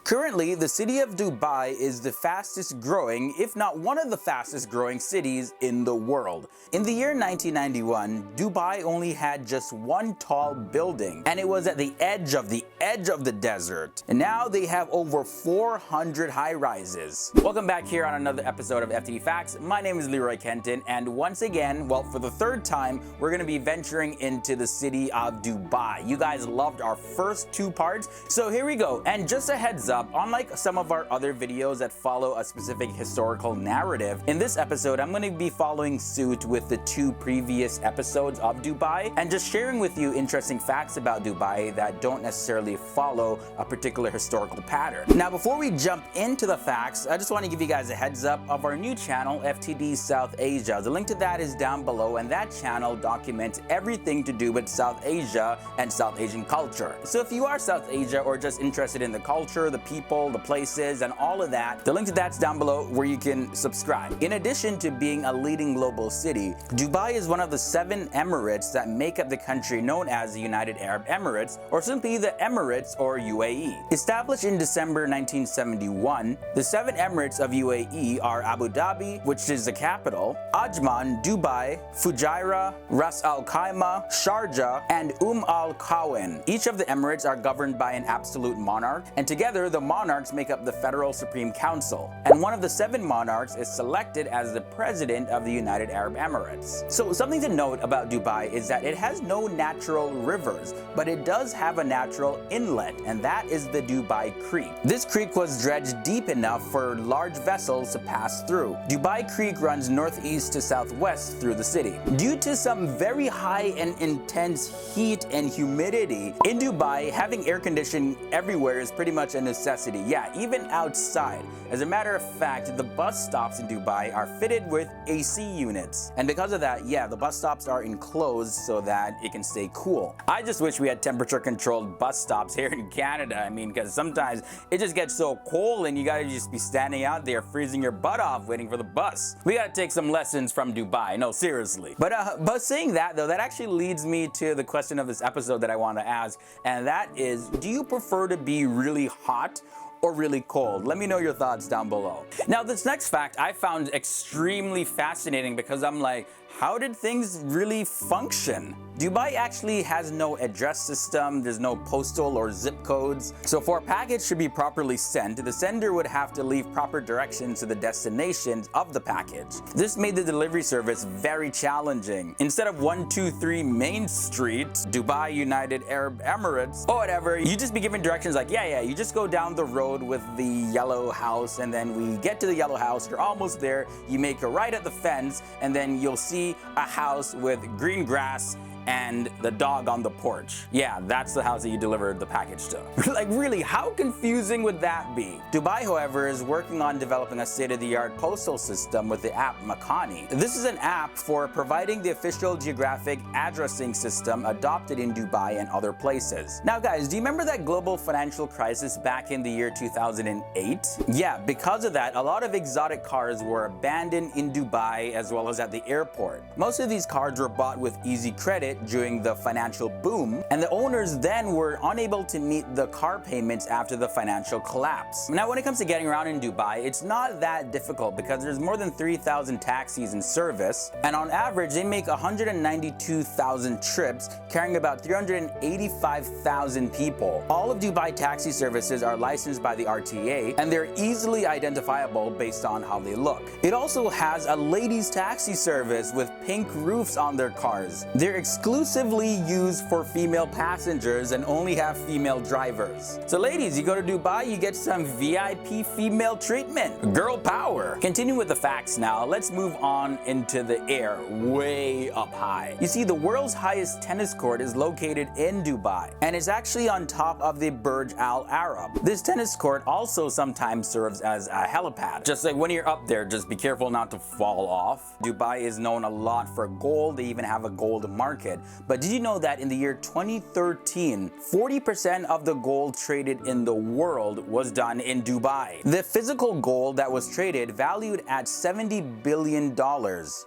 Currently, the city of Dubai is the fastest growing, if not one of the fastest growing cities in the world. In the year 1991, Dubai only had just one tall building, and it was at the edge of the desert. And now they have over 400 high-rises. Welcome back here on another episode of FTD Facts. My name is Leroy Kenton, and once again, well, for the third time, we're going to be venturing into the city of Dubai. You guys loved our first two parts, so here we go. And just a heads up, unlike some of our other videos that follow a specific historical narrative, in this episode, I'm going to be following suit with the two previous episodes of Dubai and just sharing with you interesting facts about Dubai that don't necessarily follow a particular historical pattern. Now, before we jump into the facts, I just want to give you guys a heads up of our new channel, FTD South Asia. The link to that is down below, and that channel documents everything to do with South Asia and South Asian culture. So if you are South Asia or just interested in the culture, the people, the places, and all of that, the link to that's down below where you can subscribe. In addition to being a leading global city, Dubai is one of the 7 emirates that make up the country known as the United Arab Emirates, or simply the Emirates or UAE. Established in December 1971, the 7 emirates of UAE are Abu Dhabi, which is the capital, Ajman, Dubai, Fujairah, Ras Al Khaimah, Sharjah, and Al Quwain. Each of the emirates are governed by an absolute monarch, and together the monarchs make up the Federal Supreme Council. And one of the 7 monarchs is selected as the president of the United Arab Emirates. So something to note about Dubai is that it has no natural rivers, but it does have a natural inlet, and that is the Dubai Creek. This creek was dredged deep enough for large vessels to pass through. Dubai Creek runs northeast to southwest through the city. Due to some very high and intense heat and humidity, in Dubai, having air conditioning everywhere is pretty much a necessity. Yeah, even outside. As a matter of fact, the bus stops in Dubai are fitted with AC units. And because of that, yeah, the bus stops are enclosed so that it can stay cool. I just wish we had temperature controlled bus stops here in Canada. I mean, because sometimes it just gets so cold and you gotta just be standing out there freezing your butt off waiting for the bus. We gotta take some lessons from Dubai. No, seriously. But saying that though, that actually leads me to the question of this episode that I want to ask, and that is, do you prefer to be really hot or really cold? Let me know your thoughts down below. Now, this next fact I found extremely fascinating because I'm like, how did things really function? Dubai actually has no address system, there's no postal or zip codes. So for a package to be properly sent, the sender would have to leave proper directions to the destinations of the package. This made the delivery service very challenging. Instead of 123 Main Street, Dubai United Arab Emirates, or whatever, you just be given directions like, yeah, you just go down the road with the yellow house, and then we get to the yellow house, you're almost there, you make a right at the fence, and then you'll see a house with green grass and the dog on the porch. Yeah, that's the house that you delivered the package to. Like, really, how confusing would that be? Dubai, however, is working on developing a state-of-the-art postal system with the app Makani. This is an app for providing the official geographic addressing system adopted in Dubai and other places. Now, guys, do you remember that global financial crisis back in the year 2008? Yeah, because of that, a lot of exotic cars were abandoned in Dubai as well as at the airport. Most of these cars were bought with easy credit during the financial boom, and the owners then were unable to meet the car payments after the financial collapse. Now, when it comes to getting around in Dubai, it's not that difficult because there's more than 3,000 taxis in service, and on average, they make 192,000 trips, carrying about 385,000 people. All of Dubai taxi services are licensed by the RTA, and they're easily identifiable based on how they look. It also has a ladies' taxi service with pink roofs on their cars. They're exclusively used for female passengers and only have female drivers. So ladies, you go to Dubai, you get some VIP female treatment. Girl power. Continue with the facts now. Let's move on into the air, way up high. You see, the world's highest tennis court is located in Dubai, and it's actually on top of the Burj Al Arab. This tennis court also sometimes serves as a helipad. Just like when you're up there, just be careful not to fall off. Dubai is known a lot for gold. They even have a gold market. market. But did you know that in the year 2013, 40% of the gold traded in the world was done in Dubai? The physical gold that was traded valued at $70 billion,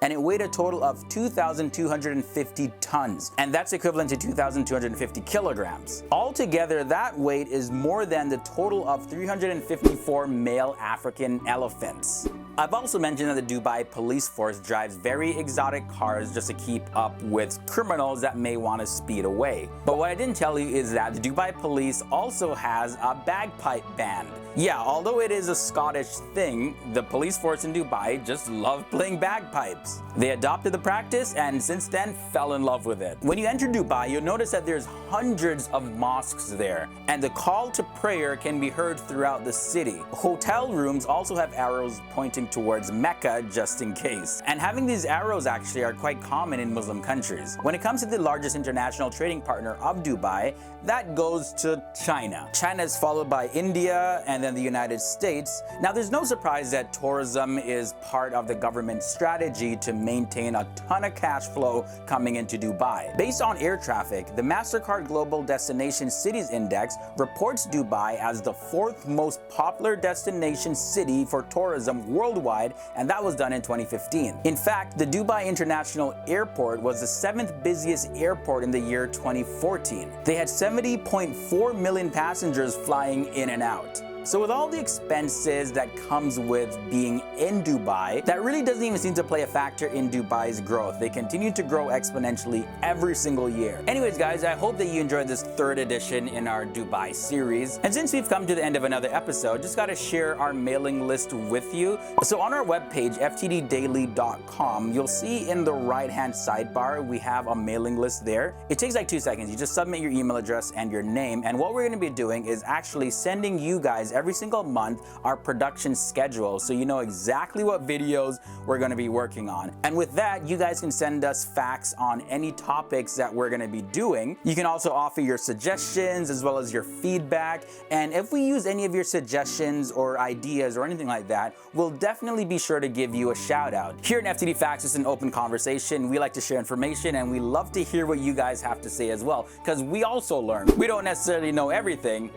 and it weighed a total of 2,250 tons, and that's equivalent to 2,250 kilograms. Altogether, that weight is more than the total of 354 male African elephants. I've also mentioned that the Dubai police force drives very exotic cars just to keep up with criminals that may want to speed away. But what I didn't tell you is that the Dubai police also has a bagpipe band. Yeah, although it is a Scottish thing, the police force in Dubai just love playing bagpipes. They adopted the practice and since then fell in love with it. When you enter Dubai, you'll notice that there's hundreds of mosques there, and the call to prayer can be heard throughout the city. Hotel rooms also have arrows pointing towards Mecca just in case. And having these arrows actually are quite common in Muslim countries. When it comes to the largest international trading partner of Dubai, that goes to China. China is followed by India and then the United States. Now there's no surprise that tourism is part of the government's strategy to maintain a ton of cash flow coming into Dubai. Based on air traffic, the MasterCard Global Destination Cities Index reports Dubai as the 4th most popular destination city for tourism worldwide, and that was done in 2015. In fact, the Dubai International Airport was the 7th busiest airport in the year 2014. They had 70.4 million passengers flying in and out. So with all the expenses that comes with being in Dubai, that really doesn't even seem to play a factor in Dubai's growth. They continue to grow exponentially every single year. Anyways guys, I hope that you enjoyed this 3rd edition in our Dubai series. And since we've come to the end of another episode, just gotta share our mailing list with you. So on our webpage, ftddaily.com, you'll see in the right-hand sidebar, we have a mailing list there. It takes like 2 seconds. You just submit your email address and your name. And what we're gonna be doing is actually sending you guys every single month our production schedule, so you know exactly what videos we're going to be working on. And with that, you guys can send us facts on any topics that we're going to be doing. You can also offer your suggestions as well as your feedback, and if we use any of your suggestions or ideas or anything like that, we'll definitely be sure to give you a shout out. Here in FTD Facts, it's an open conversation. We like to share information and we love to hear what you guys have to say as well, because we also learn. We don't necessarily know everything,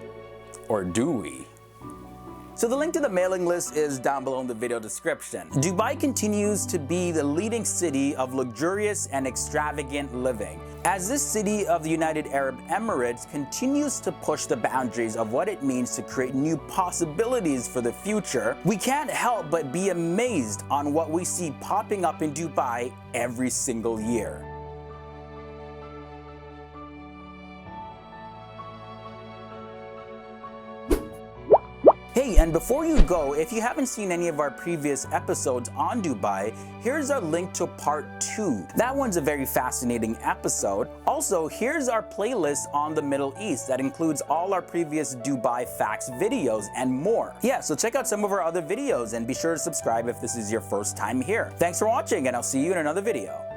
or do we? So the link to the mailing list is down below in the video description. Dubai continues to be the leading city of luxurious and extravagant living. As this city of the United Arab Emirates continues to push the boundaries of what it means to create new possibilities for the future, we can't help but be amazed on what we see popping up in Dubai every single year. Hey, and before you go, if you haven't seen any of our previous episodes on Dubai, here's our link to part 2. That one's a very fascinating episode. Also, here's our playlist on the Middle East that includes all our previous Dubai Facts videos and more. Yeah, so check out some of our other videos and be sure to subscribe if this is your first time here. Thanks for watching, and I'll see you in another video.